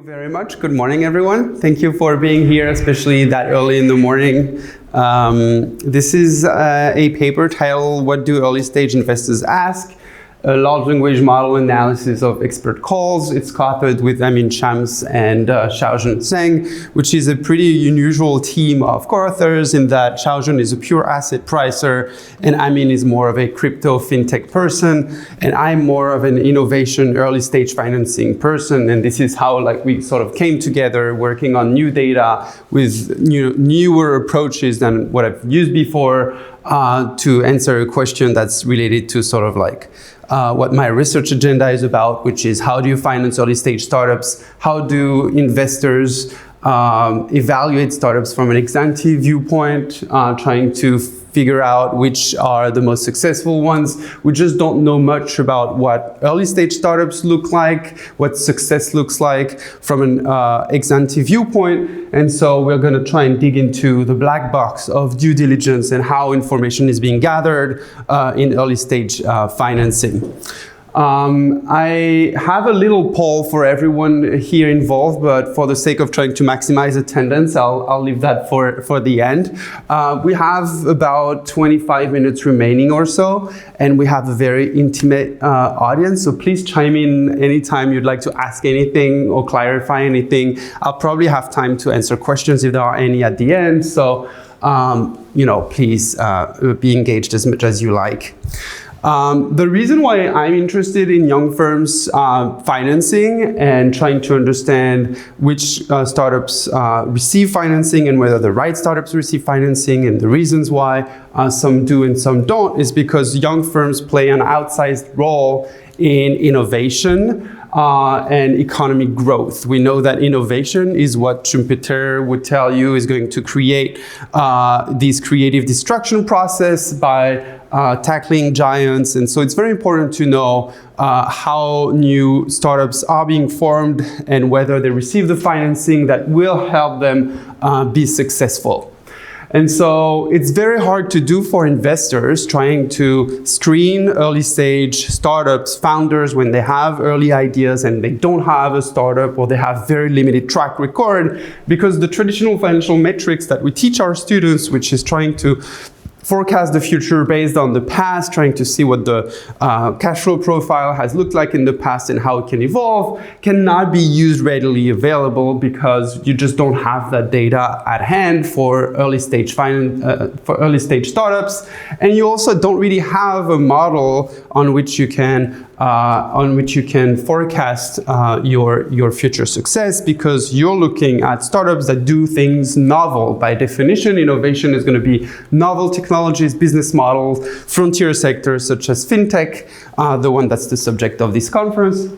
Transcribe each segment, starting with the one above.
very much. Good morning, everyone. Thank you for being here, especially that early in the morning. This is a paper titled, What Do Early Stage Investors Ask? A large language model analysis of expert calls. It's co-authored with Amin and Shaojun Zhang, which is a pretty unusual team of co-authors in that Shaojun is a pure asset pricer and Amin is more of a crypto fintech person, and I'm more of an innovation early stage financing person. And this is how we sort of came together working on new data with newer approaches than what I've used before to answer a question that's related to sort of what my research agenda is about, which is how do you finance early stage startups? How do investors evaluate startups from an ex-ante viewpoint, trying to figure out which are the most successful ones. We just don't know much about what early stage startups look like, what success looks like from an ex-ante viewpoint. And so we're going to try and dig into the black box of due diligence and how information is being gathered in early stage financing. I have a little poll for everyone here involved, but for the sake of trying to maximize attendance, I'll leave that for the end. We have about 25 minutes remaining or so, and we have a very intimate audience, so please chime in anytime you'd like to ask anything or clarify anything. I'll probably have time to answer questions if there are any at the end, so please be engaged as much as you like. The reason why I'm interested in young firms financing and trying to understand which startups receive financing and whether the right startups receive financing and the reasons why some do and some don't is because young firms play an outsized role in innovation and economic growth. We know that innovation is what Schumpeter would tell you is going to create this creative destruction process by tackling giants. And so it's very important to know how new startups are being formed and whether they receive the financing that will help them be successful. And so it's very hard to do for investors trying to screen early stage startups, founders, when they have early ideas and they don't have a startup or they have very limited track record, because the traditional financial metrics that we teach our students, which is trying to forecast the future based on the past, trying to see what the cash flow profile has looked like in the past and how it can evolve, cannot be used readily available because you just don't have that data at hand for early stage startups, and you also don't really have a model on which you can forecast your future success, because you're looking at startups that do things novel. By definition, innovation is going to be novel technologies, business models, frontier sectors such as fintech, the one that's the subject of this conference.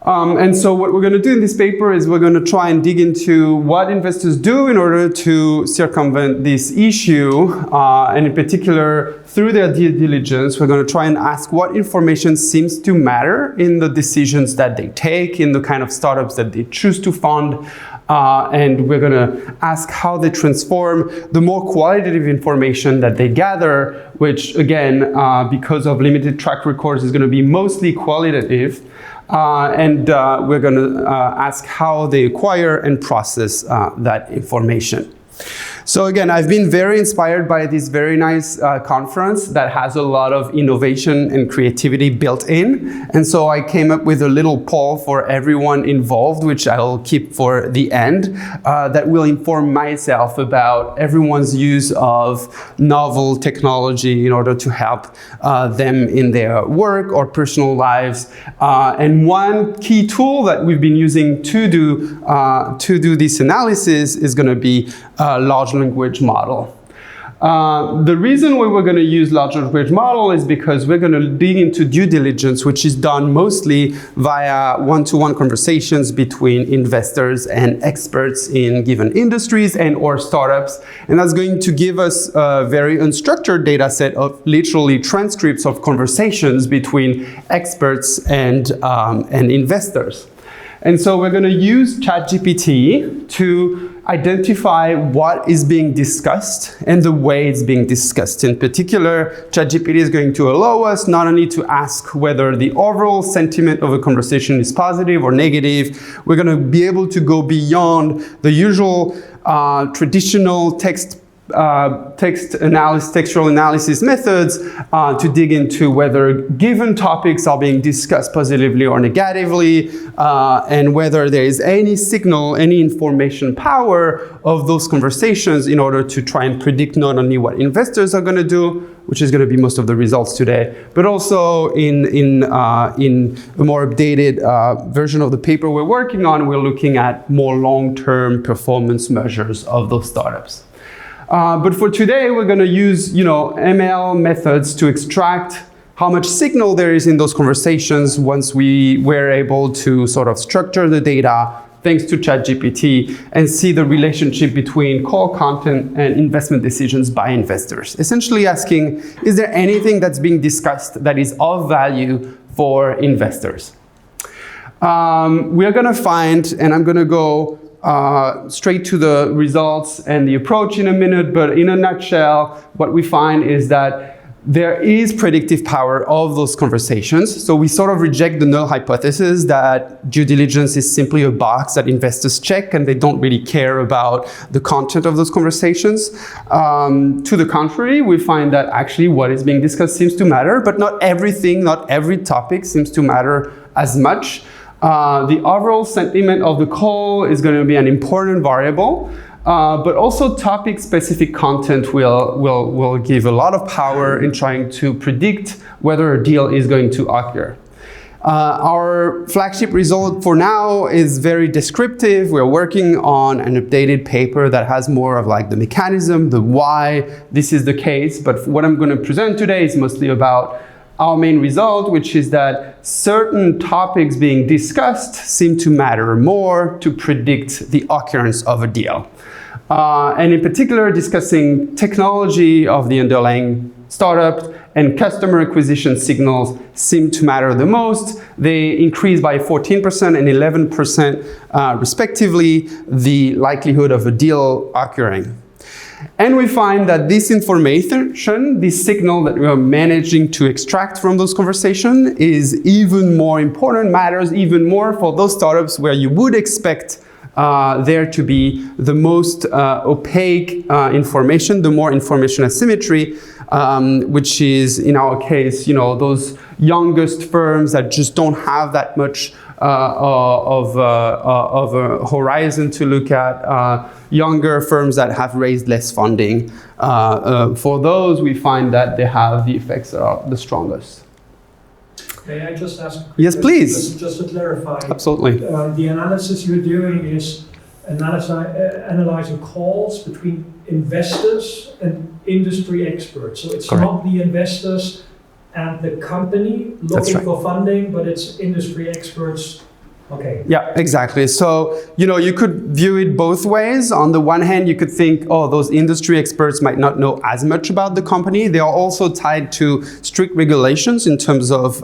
And so what we're going to do in this paper is we're going to try and dig into what investors do in order to circumvent this issue, and in particular, through their due diligence, we're going to try and ask what information seems to matter in the decisions that they take, in the kind of startups that they choose to fund, and we're going to ask how they transform the more qualitative information that they gather, which again, because of limited track records, is going to be mostly qualitative. And we're going to ask how they acquire and process that information. So again, I've been very inspired by this very nice conference that has a lot of innovation and creativity built in. And so I came up with a little poll for everyone involved, which I'll keep for the end, that will inform myself about everyone's use of novel technology in order to help them in their work or personal lives. And one key tool that we've been using to do this analysis is going to be large language model. The reason why we're going to use large language model is because we're going to dig into due diligence, which is done mostly via one-to-one conversations between investors and experts in given industries and or startups. And that's going to give us a very unstructured data set of literally transcripts of conversations between experts and investors. And so we're going to use ChatGPT to identify what is being discussed and the way it's being discussed. In particular, ChatGPT is going to allow us not only to ask whether the overall sentiment of a conversation is positive or negative, we're going to be able to go beyond the usual traditional textual analysis methods to dig into whether given topics are being discussed positively or negatively, and whether there is any signal, any information power of those conversations in order to try and predict not only what investors are going to do, which is going to be most of the results today, but also in a more updated version of the paper we're working on, we're looking at more long-term performance measures of those startups. But for today, we're going to use, ML methods to extract how much signal there is in those conversations once we were able to sort of structure the data thanks to ChatGPT and see the relationship between call content and investment decisions by investors. Essentially asking, is there anything that's being discussed that is of value for investors? We are going to find, and I'm going to go straight to the results and the approach in a minute, but in a nutshell, what we find is that there is predictive power of those conversations. So we sort of reject the null hypothesis that due diligence is simply a box that investors check and they don't really care about the content of those conversations. To the contrary, we find that actually what is being discussed seems to matter, but not everything, not every topic seems to matter as much. The overall sentiment of the call is going to be an important variable, but also topic-specific content will give a lot of power in trying to predict whether a deal is going to occur. Our flagship result for now is very descriptive. We're working on an updated paper that has more of like the mechanism, the why this is the case, but what I'm going to present today is mostly about our main result, which is that certain topics being discussed seem to matter more to predict the occurrence of a deal. And in particular, discussing technology of the underlying startup and customer acquisition signals seem to matter the most. They increase by 14% and 11% respectively the likelihood of a deal occurring. And we find that this information, this signal that we are managing to extract from those conversations is even more important, matters even more for those startups where you would expect there to be the most opaque information, the more information asymmetry, which is in our case, those youngest firms that just don't have that much of a horizon to look at, younger firms that have raised less funding. For those, we find that they have the effects that are the strongest. May I just ask? Yes, please. Just to clarify. Absolutely. The analysis you're doing is analyzing calls between investors and industry experts. So it's Correct. not the investors and the company looking for funding, but it's industry experts. Okay. Yeah, exactly. So, you could view it both ways. On the one hand, you could think, oh, those industry experts might not know as much about the company. They are also tied to strict regulations in terms of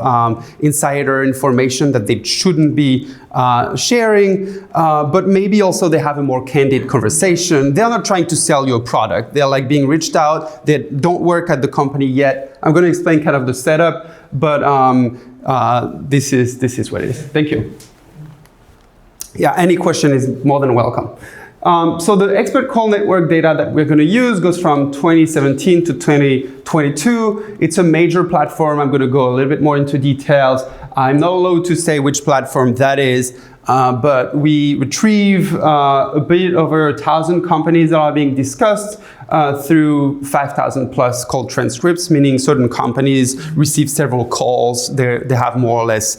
insider information that they shouldn't be sharing. But maybe also they have a more candid conversation. They're not trying to sell you a product. They're like being reached out. They don't work at the company yet. I'm going to explain kind of the setup, but this is what it is. Thank you. Yeah, any question is more than welcome. So the expert call network data that we're going to use goes from 2017 to 2022. It's a major platform. I'm going to go a little bit more into details. I'm not allowed to say which platform that is, but we retrieve a bit over 1,000 companies that are being discussed through 5,000 plus call transcripts, meaning certain companies receive several calls. They have more or less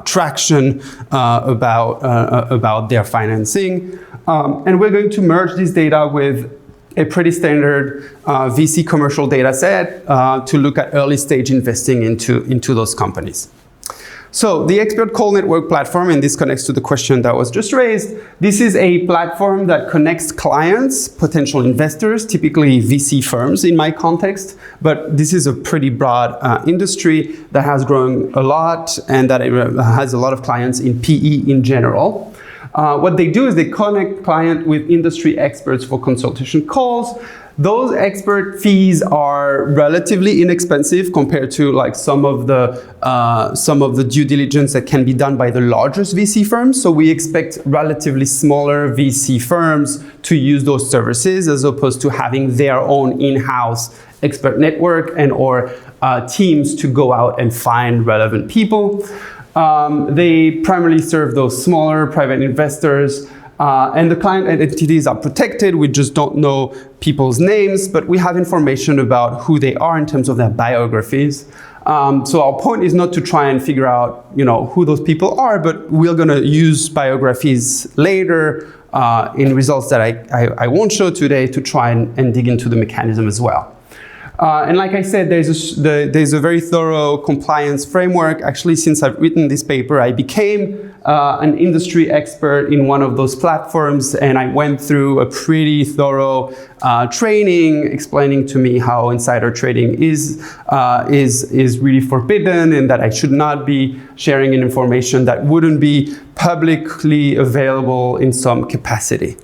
traction about their financing. And we're going to merge this data with a pretty standard VC commercial data set to look at early stage investing into those companies. So the expert call network platform, and this connects to the question that was just raised, this is a platform that connects clients, potential investors, typically VC firms in my context, but this is a pretty broad industry that has grown a lot and that has a lot of clients in PE in general. What they do is they connect client with industry experts for consultation calls. Those expert fees are relatively inexpensive compared to like some of the due diligence that can be done by the largest VC firms. So we expect relatively smaller VC firms to use those services as opposed to having their own in-house expert network and or teams to go out and find relevant people. They primarily serve those smaller private investors. And the client entities are protected. We just don't know people's names, but we have information about who they are in terms of their biographies. So our point is not to try and figure out, who those people are, but we're going to use biographies later in results that I won't show today to try and dig into the mechanism as well. And like I said, there's a very thorough compliance framework. Actually, since I've written this paper, I became an industry expert in one of those platforms, and I went through a pretty thorough training explaining to me how insider trading is really forbidden and that I should not be sharing information that wouldn't be publicly available in some capacity.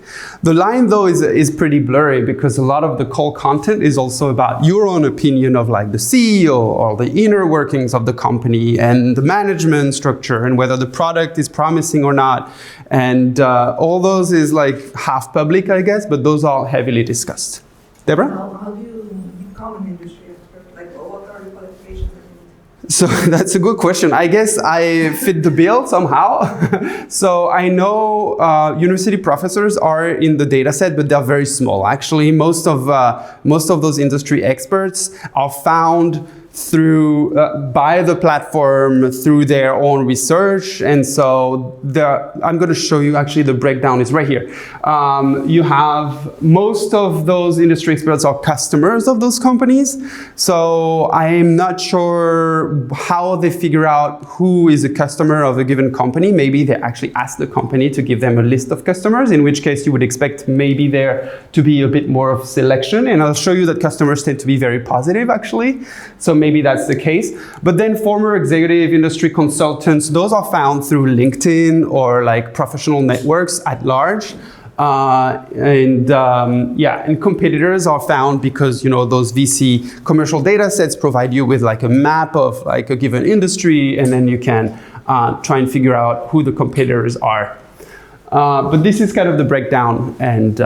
The line though is pretty blurry because a lot of the call content is also about your own opinion of like the CEO or the inner workings of the company and the management structure and whether the product is promising or not. And all those is like half public, I guess, but those are heavily discussed. Deborah? How do you become an industry expert? Like, what are the qualifications? So that's a good question. I guess I fit the bill somehow. So I know university professors are in the data set, but they're very small. Actually, most of those industry experts are found through by the platform through their own research, and so I'm going to show you. Actually, the breakdown is right here. You have most of those industry experts are customers of those companies, so I'm not sure how they figure out who is a customer of a given company. Maybe they actually ask the company to give them a list of customers, in which case you would expect maybe there to be a bit more of selection, and I'll show you that customers tend to be very positive actually. So maybe that's the case. But then former executive industry consultants, those are found through LinkedIn or like professional networks at large. And competitors are found because, those VC commercial data sets provide you with like a map of like a given industry, and then you can try and figure out who the competitors are. But this is kind of the breakdown and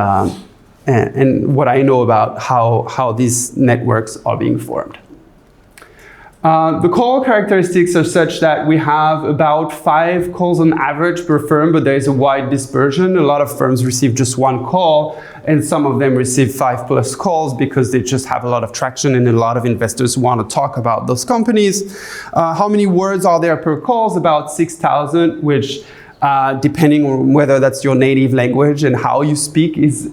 what I know about how these networks are being formed. The call characteristics are such that we have about 5 calls on average per firm, but there is a wide dispersion. A lot of firms receive just 1 call, and some of them receive 5+ calls because they just have a lot of traction and a lot of investors want to talk about those companies. How many words are there per call? About 6,000, which depending on whether that's your native language and how you speak is,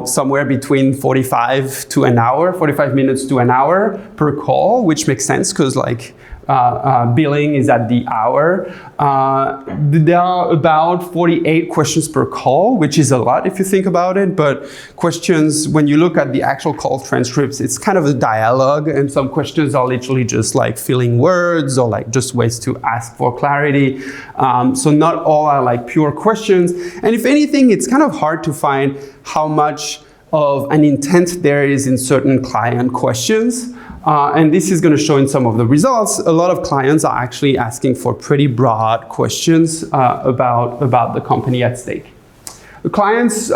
somewhere between 45 minutes to an hour per call, which makes sense because like billing is at the hour. There are about 48 questions per call, which is a lot if you think about it, but questions, when you look at the actual call transcripts, it's kind of a dialogue, and some questions are literally just like filling words or like just ways to ask for clarity. So not all are like pure questions, and if anything, it's kind of hard to find how much of an intent there is in certain client questions. And this is going to show in some of the results. A lot of clients are actually asking for pretty broad questions about the company at stake. The clients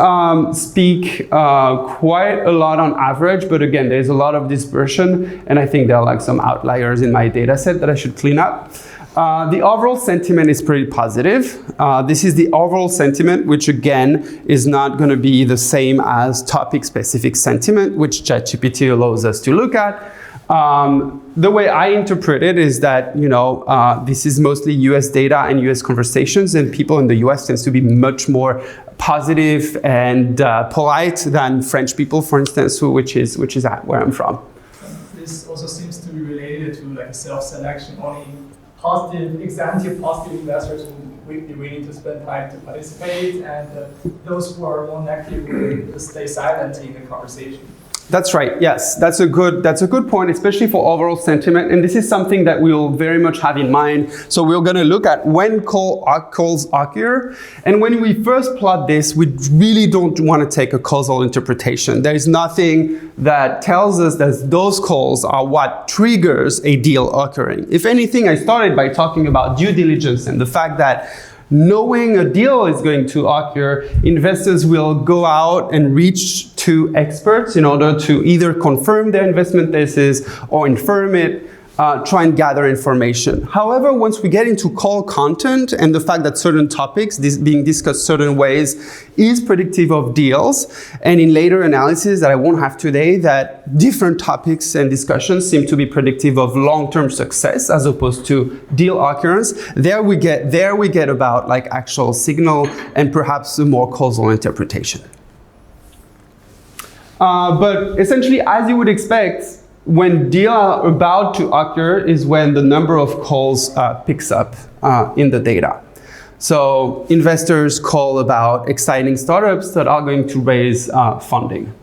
speak quite a lot on average, but again, there's a lot of dispersion, and I think there are like some outliers in my data set that I should clean up. The overall sentiment is pretty positive. This is the overall sentiment, which again is not going to be the same as topic-specific sentiment, which ChatGPT allows us to look at. The way I interpret it is that, this is mostly US data and US conversations, and people in the US tends to be much more positive and polite than French people, for instance, which is where I'm from. This also seems to be related to like self-selection. Only positive investors will be willing to spend time to participate, and those who are more negative will stay silent in the conversation. That's right. Yes, that's a good point, especially for overall sentiment. And this is something that we'll very much have in mind. So we're going to look at when calls occur. And when we first plot this, we really don't want to take a causal interpretation. There is nothing that tells us that those calls are what triggers a deal occurring. If anything, I started by talking about due diligence and the fact that knowing a deal is going to occur, investors will go out and reach to experts in order to either confirm their investment thesis or infirm it, try and gather information. However, once we get into call content and the fact that certain topics being discussed certain ways is predictive of deals, and in later analysis that I won't have today, that different topics and discussions seem to be predictive of long-term success as opposed to deal occurrence, there we get about like actual signal and perhaps a more causal interpretation. But essentially, as you would expect, when deal are about to occur is when the number of calls picks up in the data. So investors call about exciting startups that are going to raise funding.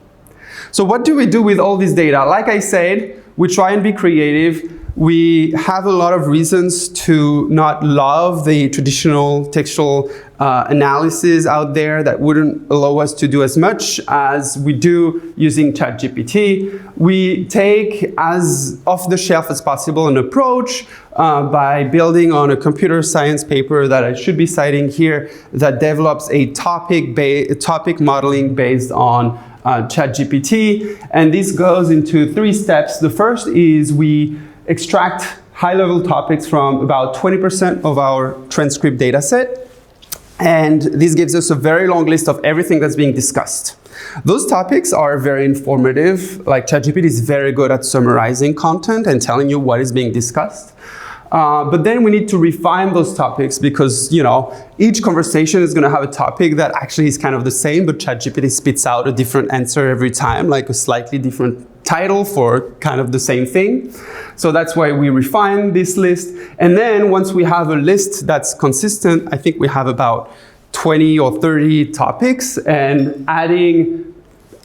So what do we do with all this data? Like I said, we try and be creative. We have a lot of reasons to not love the traditional textual analysis out there that wouldn't allow us to do as much as we do using ChatGPT. We take as off-the-shelf as possible an approach by building on a computer science paper that I should be citing here that develops a topic modeling based on ChatGPT. And this goes into 3 steps. The first is we extract high-level topics from about 20% of our transcript data set. And this gives us a very long list of everything that's being discussed. Those topics are very informative. Like ChatGPT is very good at summarizing content and telling you what is being discussed. But then we need to refine those topics because, you know, each conversation is going to have a topic that actually is kind of the same, but ChatGPT spits out a different answer every time, like a slightly different title for kind of the same thing. So that's why we refine this list. And then once we have a list that's consistent, I think we have about 20 or 30 topics, and adding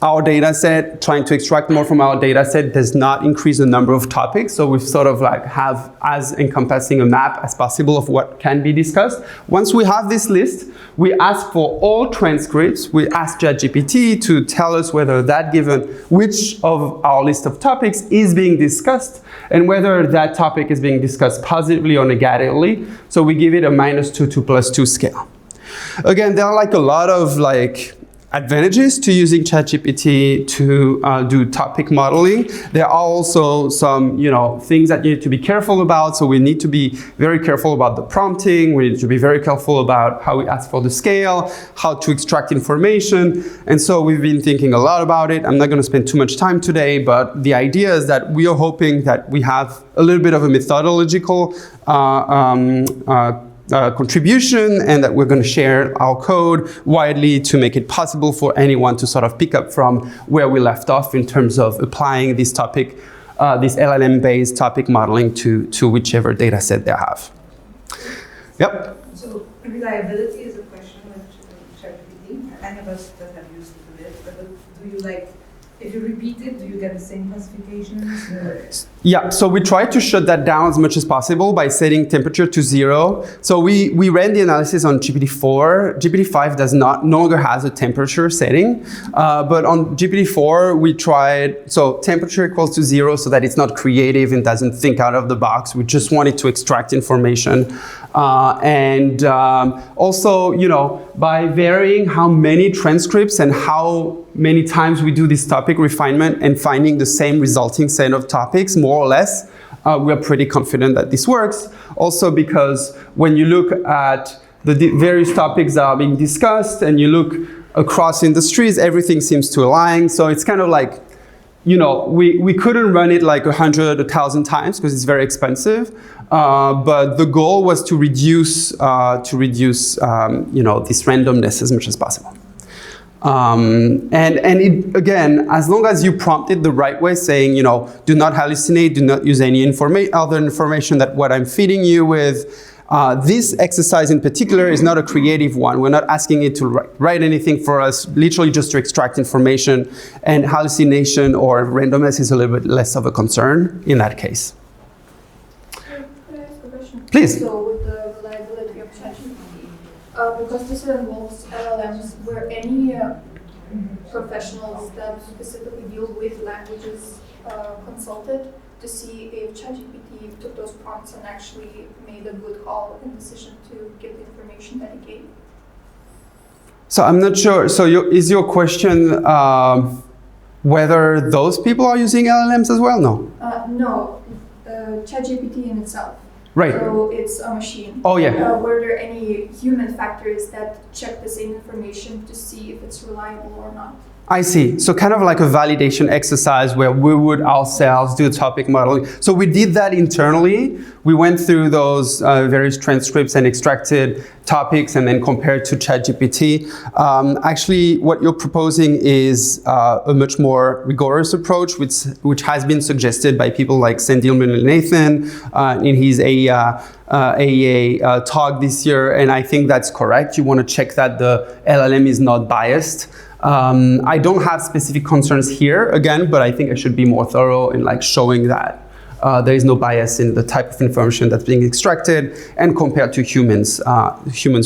our data set, trying to extract more from our data set does not increase the number of topics. So we sort of like have as encompassing a map as possible of what can be discussed. Once we have this list, we ask for all transcripts. We ask ChatGPT to tell us whether that given which of our list of topics is being discussed and whether that topic is being discussed positively or negatively. So we give it a -2 to +2 scale. Again, there are like a lot of like advantages to using ChatGPT to do topic modeling. There are also some, you know, things that you need to be careful about. So we need to be very careful about the prompting. We need to be very careful about how we ask for the scale, how to extract information. And so we've been thinking a lot about it. I'm not going to spend too much time today, but the idea is that we are hoping that we have a little bit of a methodological contribution, and that we're going to share our code widely to make it possible for anyone to sort of pick up from where we left off in terms of applying this topic, this LLM-based topic modeling to whichever data set they have. Yep. So reliability is a question with ChatGPT. Any of us that have used it, but do you like, if you repeat it, do you get the same classifications? Yeah, so we try to shut that down as much as possible by setting temperature to 0. So we ran the analysis on GPT-4. GPT-5 no longer has a temperature setting, but on GPT-4 we tried, so temperature equals to 0 so that it's not creative and doesn't think out of the box. We just wanted to extract information. Also, you know, by varying how many transcripts and how many times we do this topic refinement and finding the same resulting set of topics, more or less, we're pretty confident that this works. Also because when you look at the various topics that are being discussed and you look across industries, everything seems to align. So it's kind of like, you know, we couldn't run it like 100, 1,000 times because it's very expensive. But the goal was to reduce you know, this randomness as much as possible. And it, again, as long as you prompt it the right way, saying, you know, do not hallucinate, do not use any other information that what I'm feeding you with, This exercise in particular is not a creative one. We're not asking it to write anything for us, literally just to extract information, and hallucination or randomness is a little bit less of a concern in that case. Could I ask a question? Please. So with the reliability of ChatGPT, because this involves LLMs, were any professionals that specifically deal with languages consulted to see if ChatGPT took those prompts and actually made a good call and decision to give the information that it gave? So I'm not sure. So is your question whether those people are using LLMs as well? No. No, ChatGPT in itself. Right. So it's a machine. Oh, yeah. Were there any human factors that check the same information to see if it's reliable or not? I see. So kind of like a validation exercise where we would ourselves do topic modeling. So we did that internally. We went through those various transcripts and extracted topics and then compared to ChatGPT. Actually, what you're proposing is a much more rigorous approach, which has been suggested by people like Sandil Nathan in his AEA talk this year. And I think that's correct. You want to check that the LLM is not biased. I don't have specific concerns here, again, but I think I should be more thorough in like showing that there is no bias in the type of information that's being extracted and compared to humans'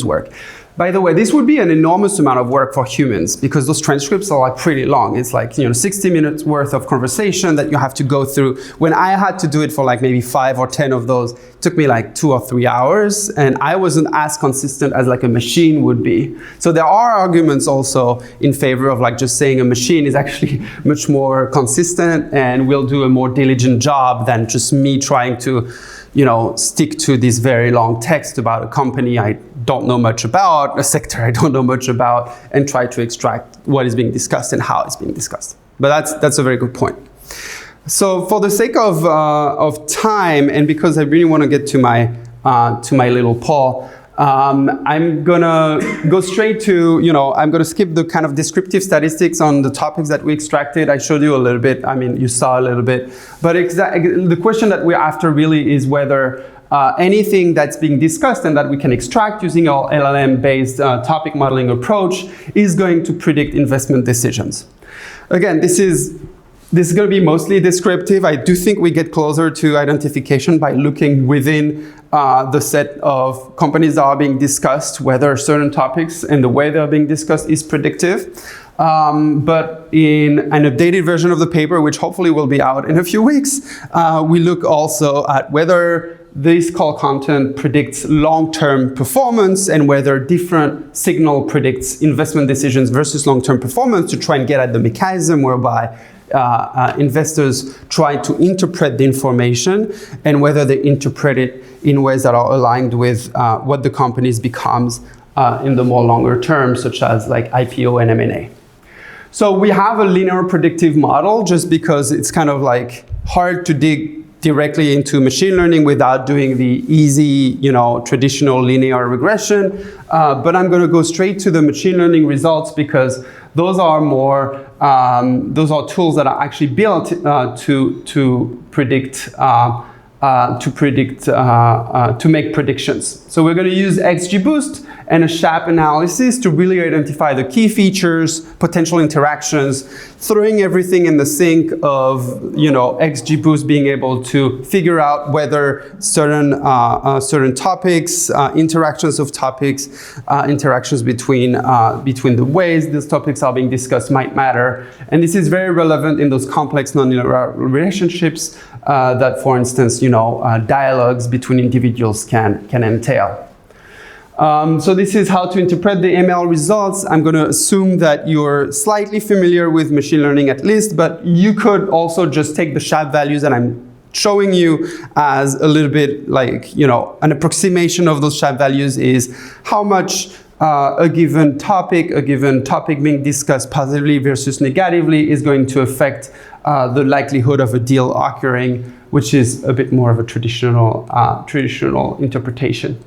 work. By the way, this would be an enormous amount of work for humans because those transcripts are like pretty long. It's like 60 minutes worth of conversation that you have to go through. When I had to do it for like maybe 5 or 10 of those, it took me like 2 or 3 hours, and I wasn't as consistent as like a machine would be. So there are arguments also in favor of like just saying a machine is actually much more consistent and will do a more diligent job than just me trying to stick to this very long text about a company I don't know much about, a sector I don't know much about, and try to extract what is being discussed and how it's being discussed. But that's a very good point. So for the sake of time, and because I really want to get to my little poll, I'm gonna go straight to, I'm gonna skip the kind of descriptive statistics on the topics that we extracted. I showed you a little bit, you saw a little bit, but the question that we're after really is whether anything that's being discussed and that we can extract using our LLM-based topic modeling approach is going to predict investment decisions. Again, this is going to be mostly descriptive. I do think we get closer to identification by looking within the set of companies that are being discussed, whether certain topics and the way they're being discussed is predictive. But in an updated version of the paper, which hopefully will be out in a few weeks, we look also at whether this call content predicts long-term performance and whether different signal predicts investment decisions versus long-term performance to try and get at the mechanism whereby investors try to interpret the information and whether they interpret it in ways that are aligned with what the companies becomes in the more longer term, such as like IPO and M&A. So we have a linear predictive model just because it's kind of like hard to dig directly into machine learning without doing the easy, traditional linear regression. But I'm going to go straight to the machine learning results because those are tools that are actually built to make predictions. So we're going to use XGBoost and a SHAP analysis to really identify the key features, potential interactions, throwing everything in the sink of XGBoost being able to figure out whether certain topics, interactions of topics, interactions between the ways these topics are being discussed might matter. And this is very relevant in those complex nonlinear relationships that, for instance, dialogues between individuals can entail. So this is how to interpret the ML results. I'm going to assume that you're slightly familiar with machine learning at least, but you could also just take the SHAP values that I'm showing you as a little bit like, an approximation of those SHAP values is how much a given topic being discussed positively versus negatively is going to affect the likelihood of a deal occurring, which is a bit more of a traditional interpretation.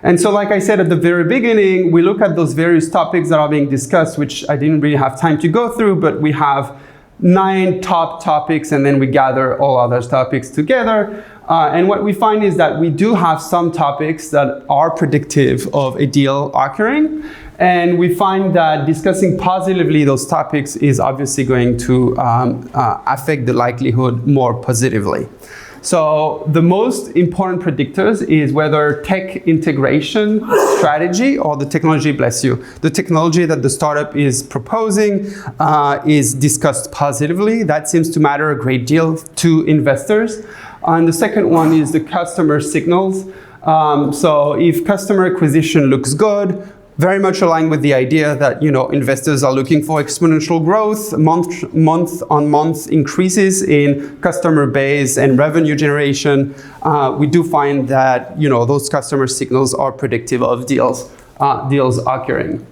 And so, like I said at the very beginning, we look at those various topics that are being discussed, which I didn't really have time to go through, but we have 9 top topics, and then we gather all other topics together. And what we find is that we do have some topics that are predictive of a deal occurring. And we find that discussing positively those topics is obviously going to affect the likelihood more positively. So the most important predictors is whether tech integration strategy or the technology, bless you, the technology that the startup is proposing is discussed positively. That seems to matter a great deal to investors. And the second one is the customer signals. So if customer acquisition looks good, very much aligned with the idea that investors are looking for exponential growth, month-on-month increases in customer base and revenue generation. We do find that those customer signals are predictive of deals occurring.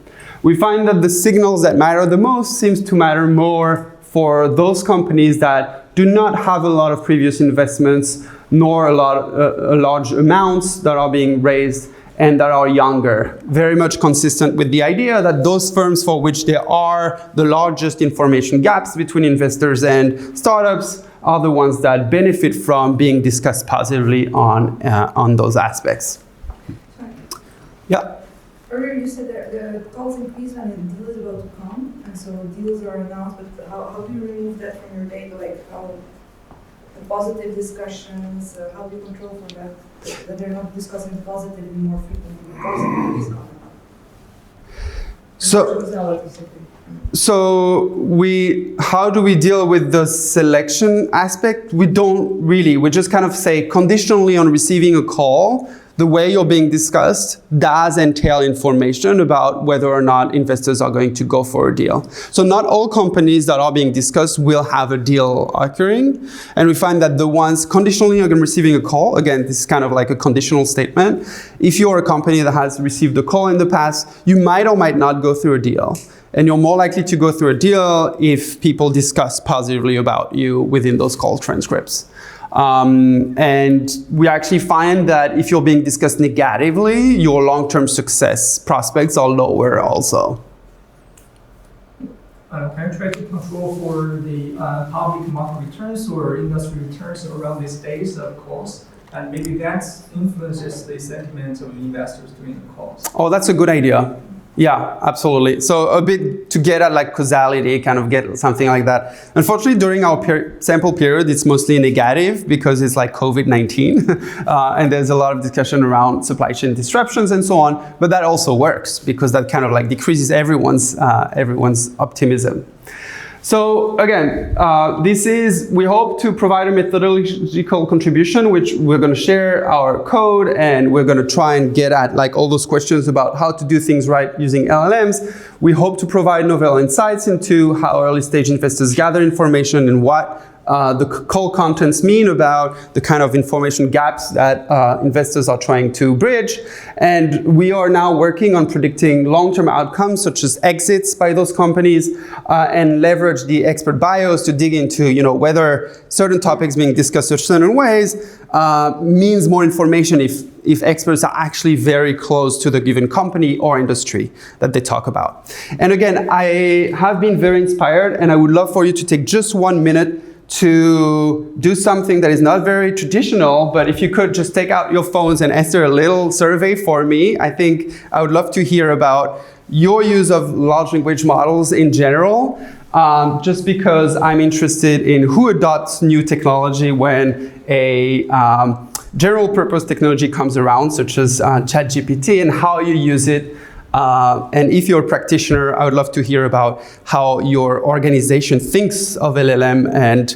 We find that the signals that matter the most seems to matter more for those companies that do not have a lot of previous investments, nor large amounts that are being raised, and that are younger, very much consistent with the idea that those firms for which there are the largest information gaps between investors and startups are the ones that benefit from being discussed positively on those aspects. Yeah? Earlier you said that the calls increase when a deal is about to come, and so deals are announced, but how do you remove that from your data? Like how the positive discussions, how do you control from that they're not discussing positively more frequently because it is coming up? So how do we deal with the selection aspect? We don't really. We just kind of say conditionally on receiving a call, the way you're being discussed does entail information about whether or not investors are going to go for a deal. So not all companies that are being discussed will have a deal occurring. And we find that the ones conditionally are receiving a call, again, this is kind of like a conditional statement. If you're a company that has received a call in the past, you might or might not go through a deal. And you're more likely to go through a deal if people discuss positively about you within those call transcripts. And we actually find that if you're being discussed negatively, your long-term success prospects are lower also. Can you try to control for the public market returns or industry returns around these days of calls? And maybe that influences the sentiment of investors during the calls. Oh, that's a good idea. Yeah, absolutely. So a bit to get at like causality, kind of get something like that. Unfortunately, during our sample period, it's mostly negative because it's like COVID-19 and there's a lot of discussion around supply chain disruptions and so on. But that also works because that kind of like decreases everyone's optimism. So again, we hope to provide a methodological contribution, which we're going to share our code and we're going to try and get at like all those questions about how to do things right using LLMs. We hope to provide novel insights into how early stage investors gather information and what the call contents mean about the kind of information gaps that investors are trying to bridge. And we are now working on predicting long-term outcomes such as exits by those companies and leverage the expert bios to dig into whether certain topics being discussed in certain ways means more information if experts are actually very close to the given company or industry that they talk about. And again, I have been very inspired and I would love for you to take just 1 minute to do something that is not very traditional, but if you could just take out your phones and answer a little survey for me, I think I would love to hear about your use of large language models in general, just because I'm interested in who adopts new technology when a general purpose technology comes around, such as ChatGPT, and how you use it. And if you're a practitioner, I would love to hear about how your organization thinks of LLM and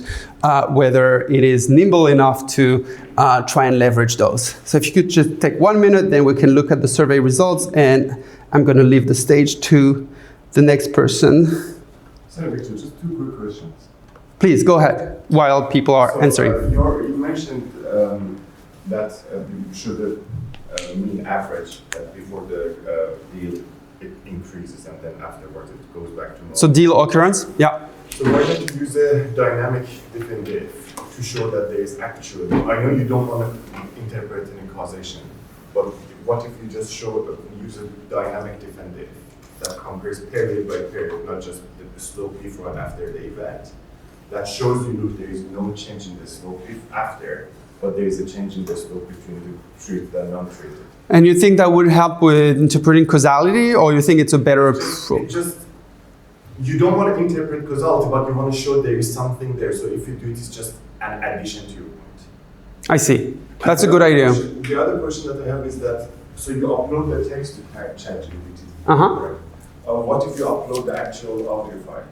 whether it is nimble enough to try and leverage those. So if you could just take 1 minute, then we can look at the survey results, and I'm going to leave the stage to the next person. So, Victor, just 2 quick questions. Please, go ahead, while people are answering. You mentioned that you should mean average before the deal it increases and then afterwards it goes back to normal. So deal occurrence, yeah. So why don't you use a dynamic definitive to show that there is actual? I know you don't want to interpret any causation, but what if you just use a dynamic definitive that compares period by period, not just the slope before and after the event? That shows you there is no change in the slope after, but there is a change in the slope between the treated and non-treated. And you think that would help with interpreting causality, or you think it's a better It approach? just, you don't want to interpret causality, but you want to show there is something there. So if you do it, it's just an addition to your point. I see. That's a good idea. The other question that I have is that, so you upload the text to ChatGPT. Uh-huh. What if you upload the actual audio file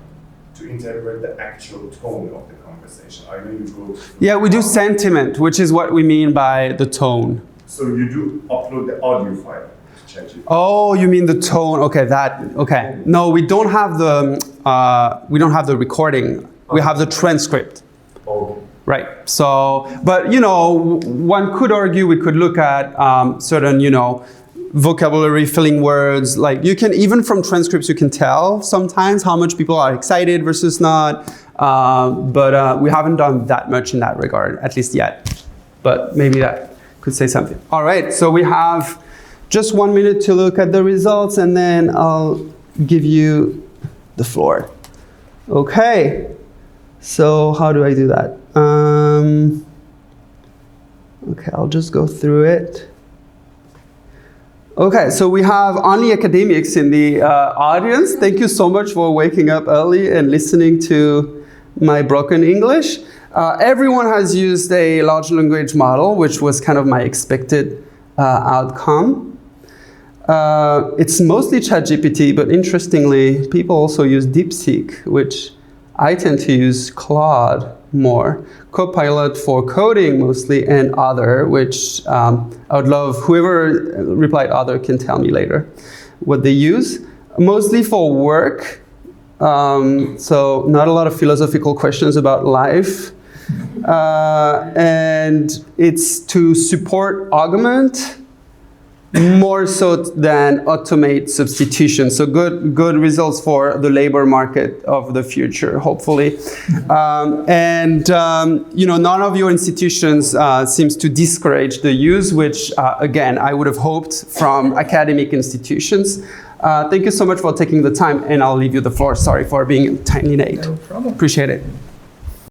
to interpret the actual tone of the conversation? I know you go. Yeah, we do sentiment, which is what we mean by the tone. So you do upload the audio file to ChatGPT. Oh, you mean the tone? Okay, okay. No, we don't have the recording. We have the transcript. Okay. Right. So, but you know, one could argue we could look at certain, you know, vocabulary filling words. Like you can, even from transcripts, you can tell sometimes how much people are excited versus not. But we haven't done that much in that regard, at least yet. But maybe that could say something. All right. So we have just 1 minute to look at the results, and then I'll give you the floor. Okay. So how do I do that? Okay, I'll just go through it. Okay, so we have only academics in the audience. Thank you so much for waking up early and listening to my broken English. Everyone has used a large language model, which was kind of my expected outcome. It's mostly ChatGPT, but interestingly, people also use DeepSeek, which I tend to use Claude more. Copilot for coding mostly, and other, which I would love, whoever replied other can tell me later what they use. Mostly for work, so not a lot of philosophical questions about life. And it's to support augment more so than automate substitution. So good results for the labor market of the future, hopefully. You know, none of your institutions seems to discourage the use, which again, I would have hoped from academic institutions. Thank you so much for taking the time, and I'll leave you the floor. Sorry for being tiny late. No problem. Appreciate it.